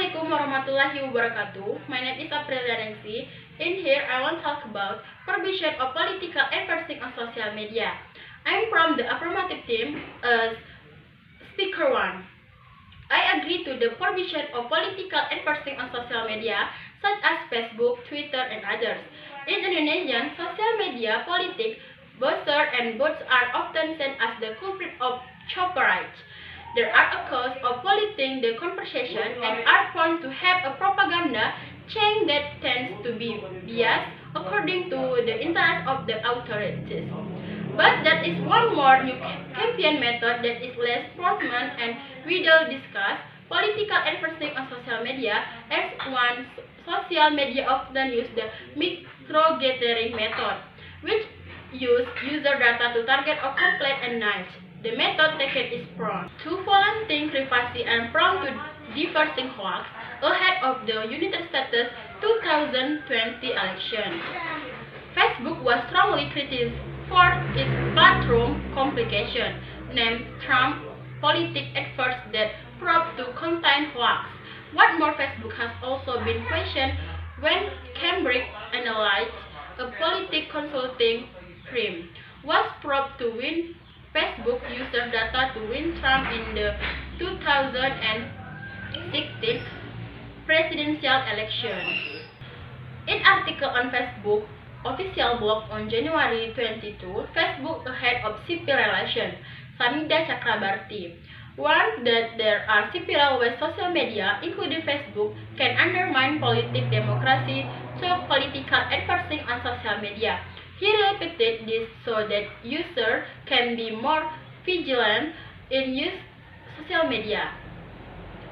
Assalamualaikum warahmatullahi wabarakatuh. My name is Aprilia Nengsi. In here, I want to talk about prohibition of political advertising on social media. I'm from the affirmative team as speaker one. I agree to the prohibition of political advertising on social media such as Facebook, Twitter, and others. In Indonesian, social media, politics, buzzer, and bots are often seen as the culprit of copyright. There are accounts of polluting the conversation and are found to have a propaganda chain that tends to be biased according to the interest of the authorities. But that is one more new campaign method that is less formal and we will discuss political advertising on social media as one social media often use the micro-gathering method, which use user data to target or complain and niche. The method taken is prone to violating privacy and prone to diverting hoax ahead of the United States 2020 election. Facebook was strongly criticized for its platform complication, named Trump politic efforts that proved to contain hoax. What more, Facebook has also been questioned when Cambridge Analytica, a politic consulting firm, was probed to win Facebook user data to win Trump in the 2016 presidential election. In article on Facebook official blog on January 22, Facebook ahead of civil relations, Samida Chakrabarti, warned that there are several ways social media, including Facebook, can undermine political democracy through political advertising on social media. He repeated this so that users can be more vigilant in use social media.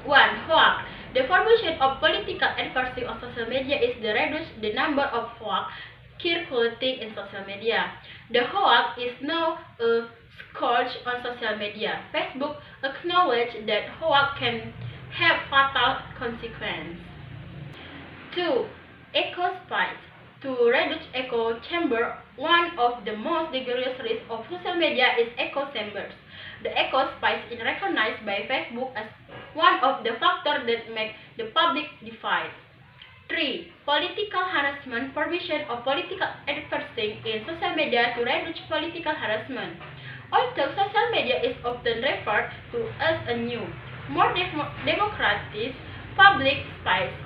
1. Hoax. The formation of political advertising on social media is to reduce the number of hoax circulating in social media. The hoax is now a scourge on social media. Facebook acknowledged that hoax can have fatal consequences. 2. Echo spies. To reduce echo chamber, one of the most dangerous risks of social media is echo chambers. The echo spies is recognized by Facebook as one of the factors that make the public divide. 3. Political harassment. Prohibition of political advertising in social media to reduce political harassment. Although social media is often referred to as a new, more democratic public space,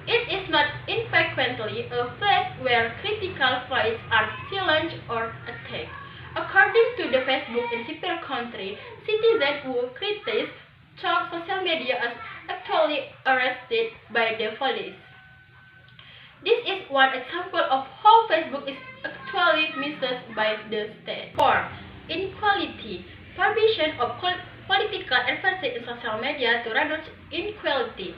it is not infrequently a place where critical voices are challenged or attacked. According to the Facebook in several countries, citizens who criticize social media are actually arrested by the police. This is one example of how Facebook is actually misused by the state. 4. Inequality. Prohibition of political advertising in social media to reduce inequality.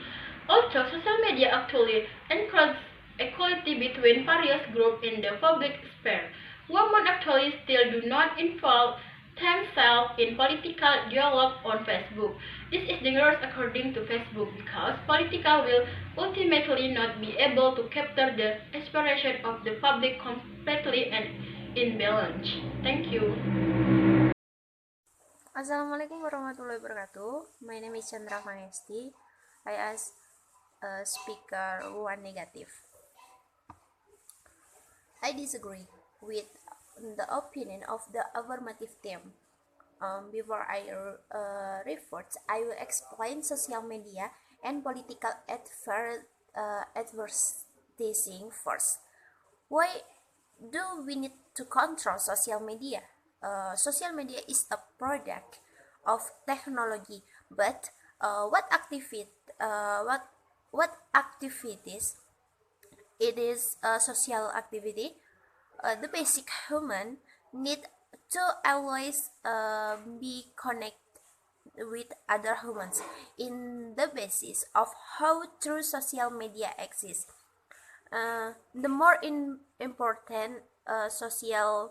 Also, social media actually encourages equality between various groups in the public sphere. Women actually still do not involve themselves in political dialogue on Facebook. This is dangerous according to Facebook because political will ultimately not be able to capture the aspiration of the public completely and in balance. Thank you. Assalamualaikum warahmatullahi wabarakatuh. My name is Chandra Vanesti. I ask speaker one negative. I disagree with the opinion of the affirmative team. Before I report, I will explain social media and political advertising first. Why do we need to control social media? Social media is a product of technology, but what activities it is a social activity. The basic human need to always be connected with other humans in the basis of how true social media exists. The more important social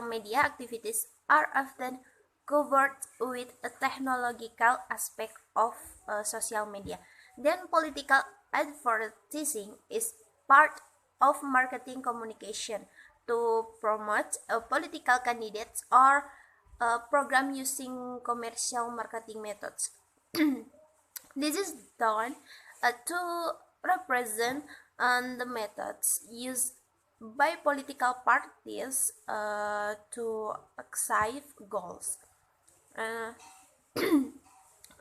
media activities are often covered with a technological aspect of social media. Then political advertising is part of marketing communication to promote political candidates or program using commercial marketing methods. This is done to represent the methods used by political parties to achieve goals. Uh,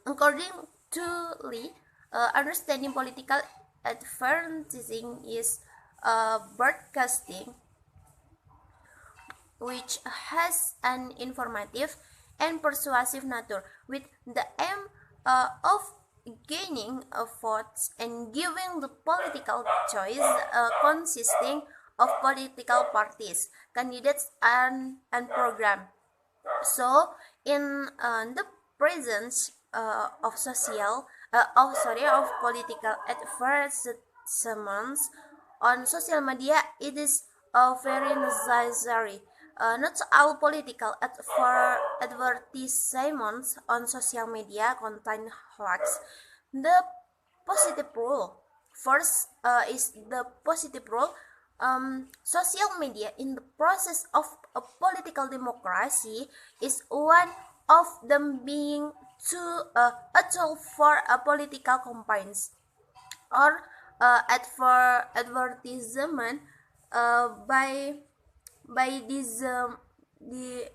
According to Lee, understanding political advertising is broadcasting which has an informative and persuasive nature with the aim of gaining votes and giving the political choice consisting of political parties, candidates, and program. So, in the presence of political advertisements on social media, it is very necessary. Not all political advertisements on social media contain hoax. The positive rule. First is the positive rule. Social media in the process of a political democracy is one of them being a tool for a political campaigns or advertisement by the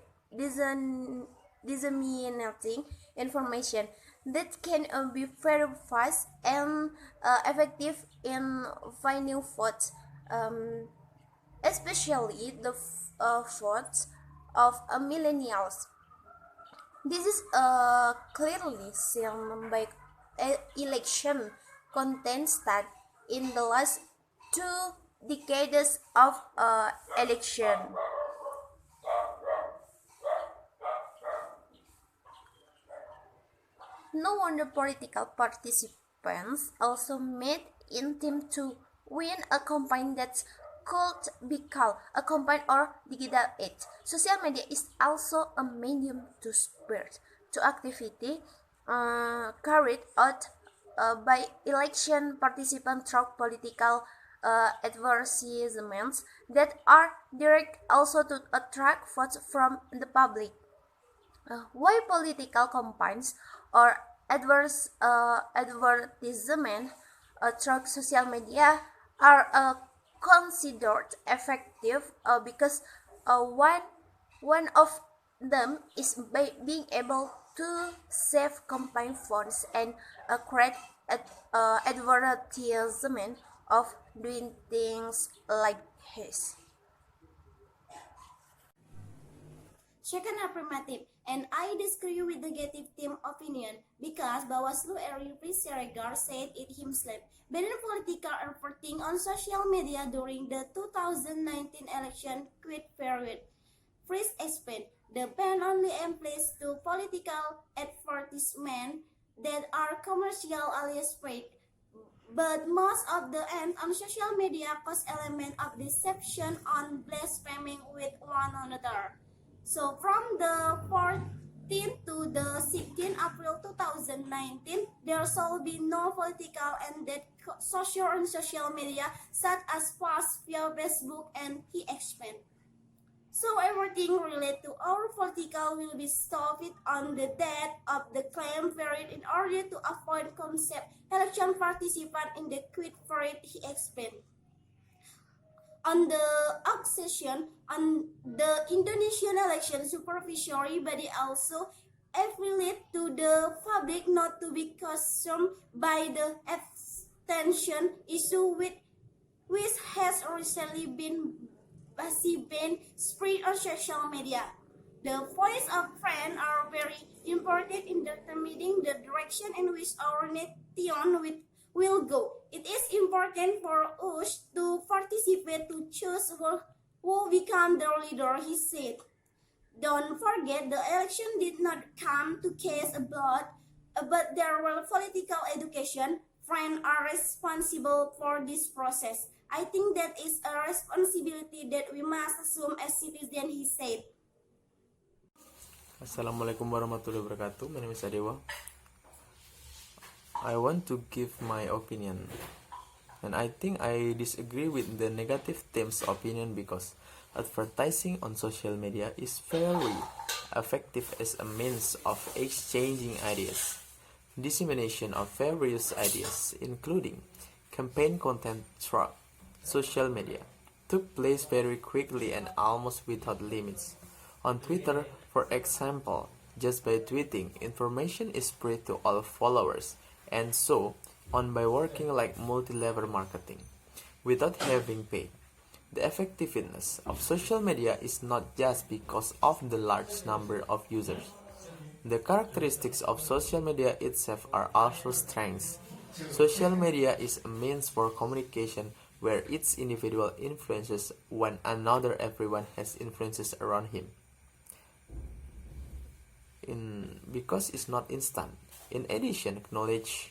disseminating information that can be very fast and effective in finding votes, especially the votes of millennials. This is clearly seen by election contested in the last 2 decades of election. No wonder political participants also made intent to win a campaign that could be called a campaign or digital age. Social media is also a medium to spread to activity carried out by election participants through political advertisements that are direct also to attract votes from the public. Why political campaigns or advertisement through social media are considered effective because one of them is by being able to save campaign funds and create advertisement of doing things like his. Second affirmative, and I disagree with the negative team opinion because Bawaslu Refri Siregar said it himself. Banning political reporting on social media during the 2019 election quit period. Freeze explained, the ban only applies to political advertisements that are commercial alias paid, but most of the ads on social media cause element of deception on blaspheming with one another. So from the 14th to the 16th April 2019, there shall be no political and that social media such as posts via Facebook, and he explained. So everything related to our political will be stopped on the date of the claim period in order to avoid concept election participant in the quit period, he explained. On the accession on the Indonesian election supervisory body also appealed to the public not to be consumed by the abstention issue which has recently been spread on social media. The voice of friends are very important in determining the direction in which our nation will go. It is important for us to participate to choose who become the leader, he said. Don't forget the election did not come to case about, but there were political education. Friends are responsible for this process. I think that is a responsibility that we must assume as citizens, he said. Assalamualaikum warahmatullahi wabarakatuh. My name is Adewa. I want to give my opinion, and I think I disagree with the negative team's opinion because advertising on social media is very effective as a means of exchanging ideas. dissemination of various ideas, including campaign content through social media, took place very quickly and almost without limits. On Twitter, for example, just by tweeting, information is spread to all followers, and so on by working like multi-level marketing, without having paid. The effectiveness of social media is not just because of the large number of users. The characteristics of social media itself are also strengths. Social media is a means for communication where each individual influences one another. Everyone has influences around him. Because it's not instant. In addition, knowledge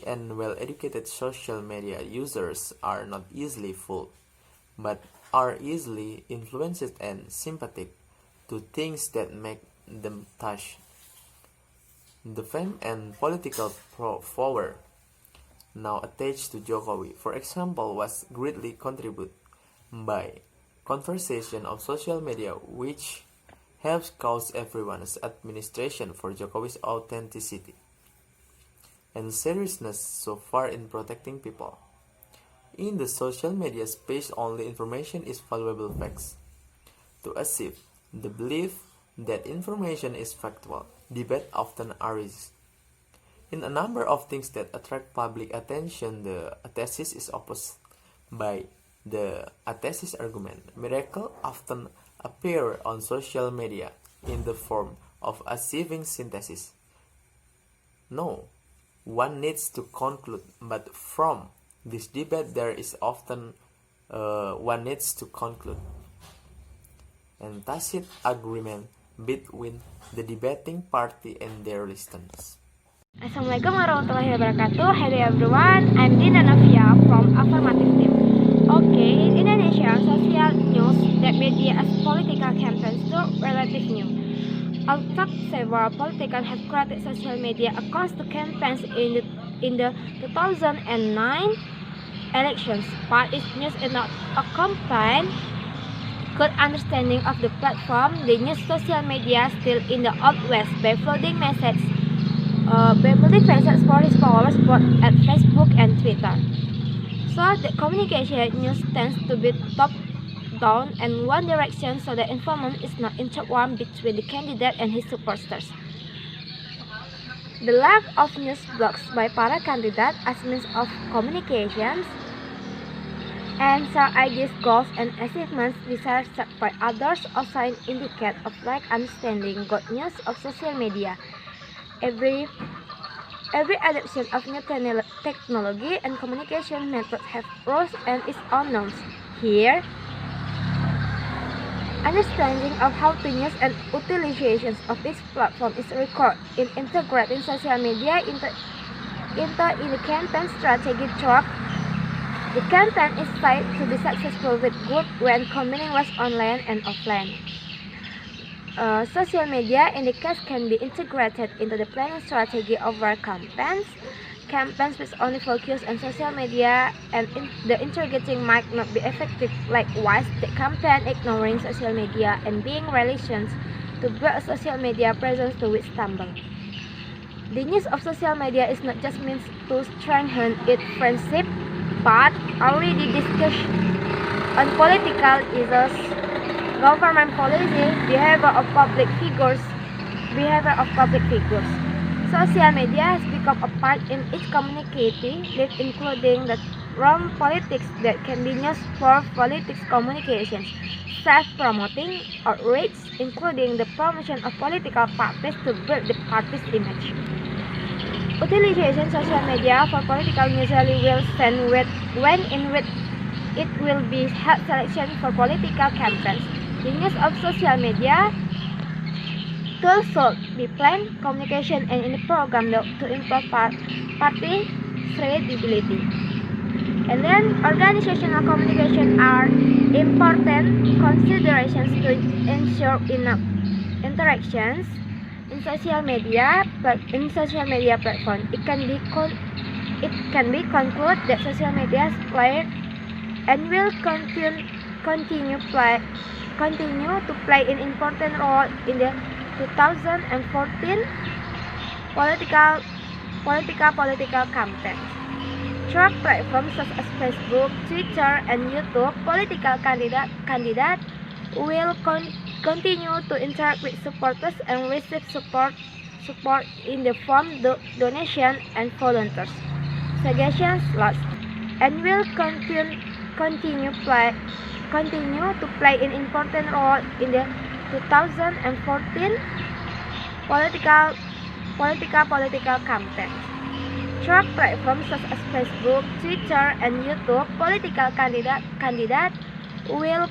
and well-educated social media users are not easily fooled, but are easily influenced and sympathetic to things that make them touch. The fame and political power now attached to Jokowi, for example, was greatly contributed by conversation of social media, which helps cause everyone's administration for Jokowi's authenticity and seriousness so far in protecting people. In the social media space, only information is valuable facts. To achieve the belief that information is factual, debate often arises. In a number of things that attract public attention, the thesis is opposed by the atheist argument. Miracles often appear on social media in the form of achieving synthesis. No, one needs to conclude, but from this debate there is often one needs to conclude and tacit agreement between the debating party and their listeners. Assalamualaikum warahmatullahi wabarakatuh. Hello everyone, I'm Dina Navia from Affirmative Team. Okay, in Indonesia, social news that media as political campaigns still relatively new. Although several politicians have created social media across the campaigns in the 2009 elections, but its news is not accompanied good understanding of the platform. They use social media still in the old west by flooding messages for his followers both at Facebook and Twitter. So the communication news tends to be top down and one direction, so the information is not interwoven between the candidate and his supporters. The lack of news blogs by para candidates as means of communications and share ideas, goals, and achievements desired by others also indicate of lack understanding good news of social media. Every adoption of new technology and communication methods have rules and its own norms. Here, understanding of how to use and utilizations of each platform is required in integrating social media into the campaign strategy track. The campaign is said to be successful with good when combining was online and offline. Social media in the case can be integrated into the planning strategy of our campaigns. Campaigns which only focus on social media and the interrogating might not be effective. Likewise, the campaign ignoring social media and being relations to build a social media presence to which stumble. The use of social media is not just means to strengthen its friendship, but already discussed on political issues, government policy, behavior of public figures. Social media has become a part in its communicating, including the realm politics that can be used for politics communications, self-promoting, outreach, including the promotion of political parties to build the party's image. Utilization social media for political usually will stand when in which it will be held selection for political campaigns. The use of social media tools should be planned, communication, and in the program to improve party credibility. And then organizational communication are important considerations to ensure enough interactions in social media platform. It can be concluded that social media has played and will continue to play an important role in the 2014 political political campaigns. Through platforms such as Facebook, Twitter, and YouTube, political candidate will continue to interact with supporters and receive support in the form donation and volunteers. Suggestions lost and will continue to play an important role in the 2014 political campaigns. Through platforms such as Facebook, Twitter, and YouTube, political candidate will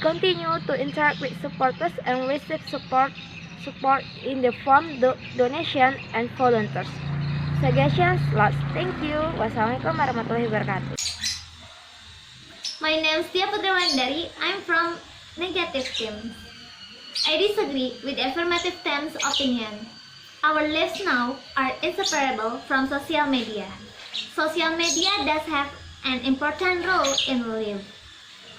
continue to interact with supporters and receive support in the form donation and volunteers. Suggestions lost. Thank you. Wassalamualaikum warahmatullahi wabarakatuh. My name is Tia Putrawandari. I'm from negative team. I disagree with affirmative team's opinion. Our lives now are inseparable from social media. Social media does have an important role in life.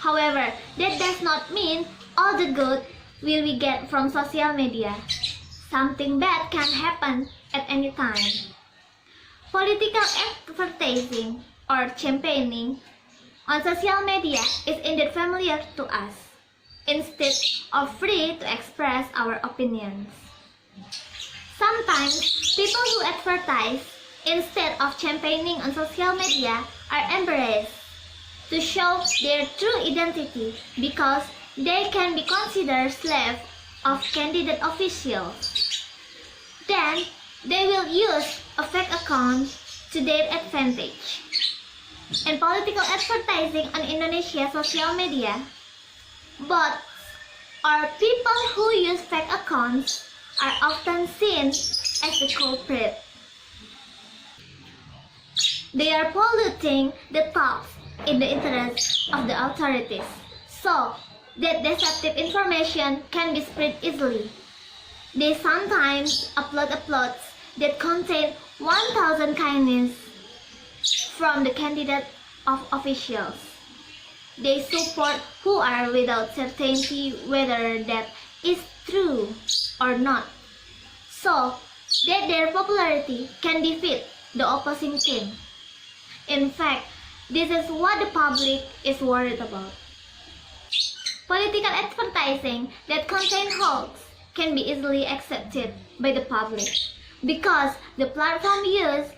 However, that does not mean all the good will we get from social media. Something bad can happen at any time. Political advertising or campaigning on social media is indeed familiar to us, instead of free to express our opinions. Sometimes, people who advertise instead of campaigning on social media are embarrassed to show their true identity because they can be considered slaves of candidate officials. Then, they will use a fake account to their advantage. In political advertising on Indonesia social media, bots or people who use fake accounts are often seen as the culprit. They are polluting the talks in the interest of the authorities, so that deceptive information can be spread easily. They sometimes upload uploads that contain 1,000 kindness from the candidate of officials. They support who are without certainty whether that is true or not, so that their popularity can defeat the opposing team. In fact, this is what the public is worried about. Political advertising that contain hoax can be easily accepted by the public because the platform used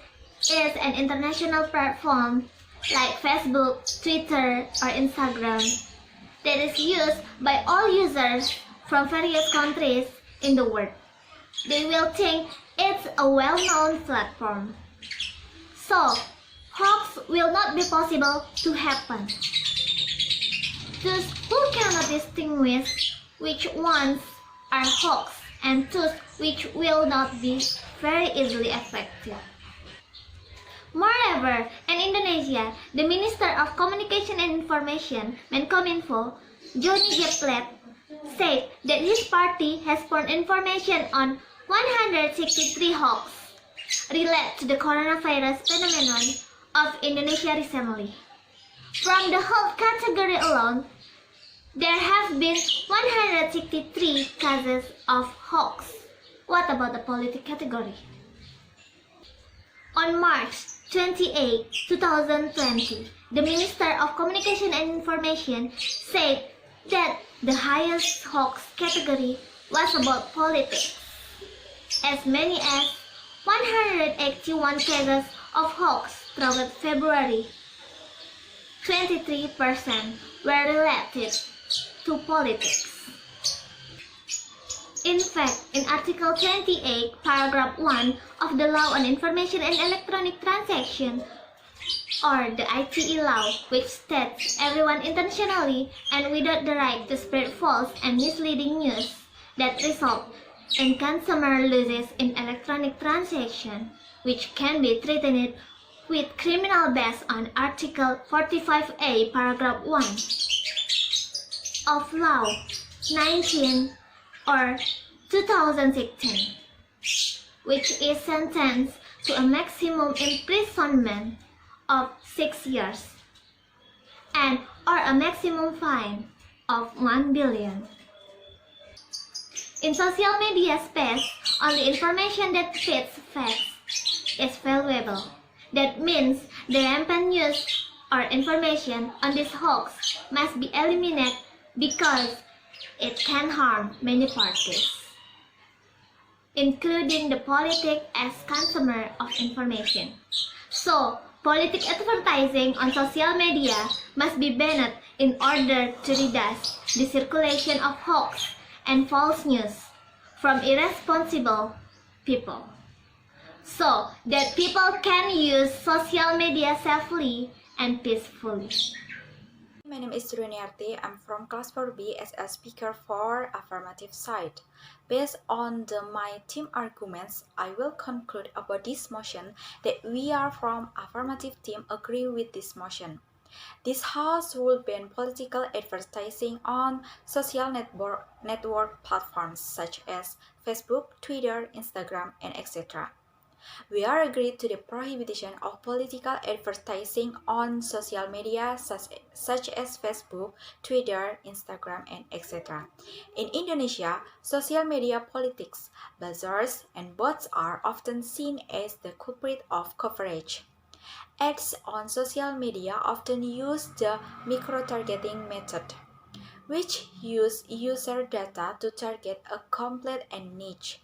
is an international platform like Facebook, Twitter, or Instagram that is used by all users from various countries in the world. They will think it's a well-known platform. So, hoax will not be possible to happen. Those who cannot distinguish which ones are hoax and those which will not be very easily effective. Moreover, in Indonesia, the Minister of Communication and Information, Menkominfo, Johnny G. Plate, said that his party has found information on 163 hoax related to the coronavirus phenomenon of Indonesia recently. From the health category alone, there have been 163 cases of hoax. What about the political category? On March 28, 2020, the Minister of Communication and Information said that the highest hoax category was about politics. As many as 181 cases of hoax throughout February. 23% were related to politics. In fact, in Article 28, Paragraph 1 of the Law on Information and Electronic Transaction, or the ITE law, which states everyone intentionally and without the right to spread false and misleading news that result in consumer losses in electronic transaction, which can be threatened with criminal based on Article 45A, Paragraph 1 of Law 19 or 2016, which is sentenced to a maximum imprisonment of 6 years and or a maximum fine of 1 billion. In social media space, Only information that fits facts is valuable. That means the rampant use or information on this hoax must be eliminated because it can harm many parties, including the politic as consumer of information. So, politic advertising on social media must be banned in order to reduce the circulation of hoax and false news from irresponsible people, so that people can use social media safely and peacefully. My name is Runiarti. I'm from class 4B as a speaker for affirmative side. Based on my team arguments, I will conclude about this motion that we are from affirmative team agree with this motion. This House will ban political advertising on social network platforms such as Facebook, Twitter, Instagram, and etc. We are agreed to the prohibition of political advertising on social media such as Facebook, Twitter, Instagram, and etc. In Indonesia, social media politics, buzzers, and bots are often seen as the culprit of coverage. Ads on social media often use the micro-targeting method, which use user data to target a complete and niche.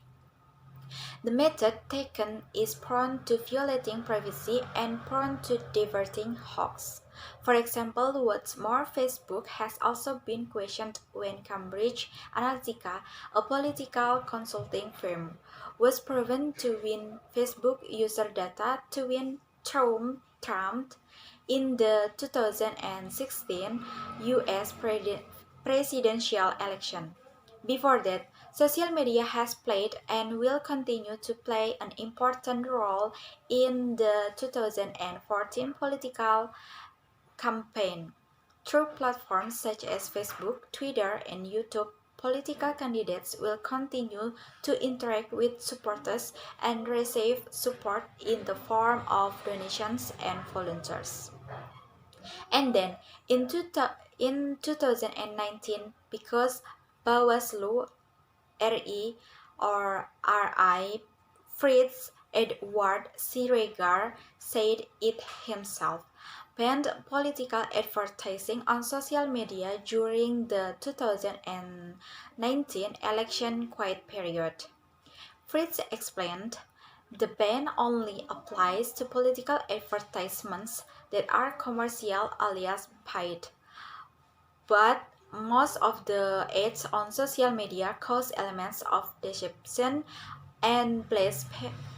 The method taken is prone to violating privacy and prone to diverting hoax. For example, what's more, Facebook has also been questioned when Cambridge Analytica, a political consulting firm, was proven to win Facebook user data to win Trump in the 2016 US presidential election. Before that, social media has played and will continue to play an important role in the 2014 political campaign. Through platforms such as Facebook, Twitter, and YouTube, political candidates will continue to interact with supporters and receive support in the form of donations and volunteers. And then in 2019, because Bawaslu RI or RI Fritz Edward Siregar said it himself, banned political advertising on social media during the 2019 election quiet period. Fritz explained, the ban only applies to political advertisements that are commercial alias paid. But most of the ads on social media cause elements of deception and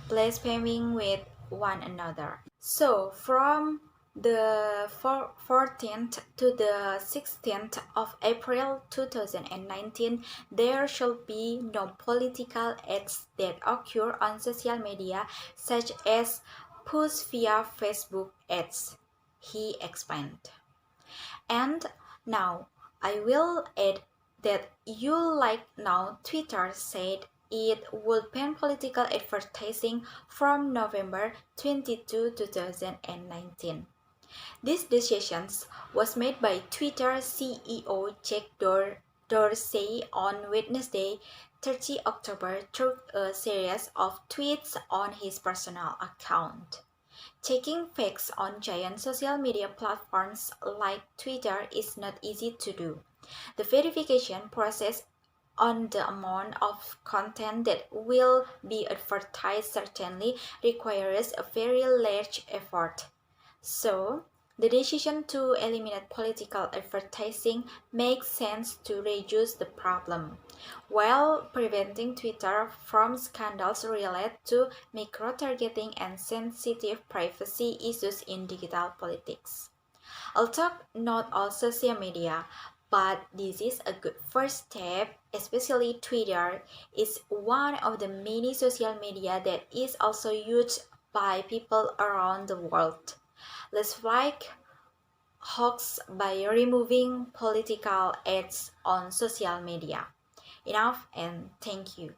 blaspheming with one another. So from the 14th to the 16th of April 2019, there should be no political ads that occur on social media, such as push via Facebook ads, he explained. And now I will add that now Twitter said it would ban political advertising from November 22, 2019. This decision was made by Twitter CEO Jack Dorsey on Wednesday, 30 October through a series of tweets on his personal account. Checking facts on giant social media platforms like Twitter is not easy to do. The verification process on the amount of content that will be advertised certainly requires a very large effort. So, the decision to eliminate political advertising makes sense to reduce the problem, while preventing Twitter from scandals related to micro-targeting and sensitive privacy issues in digital politics. Although not all social media, but this is a good first step, especially Twitter is one of the many social media that is also used by people around the world. Let's fight hoax by removing political ads on social media. Enough and thank you.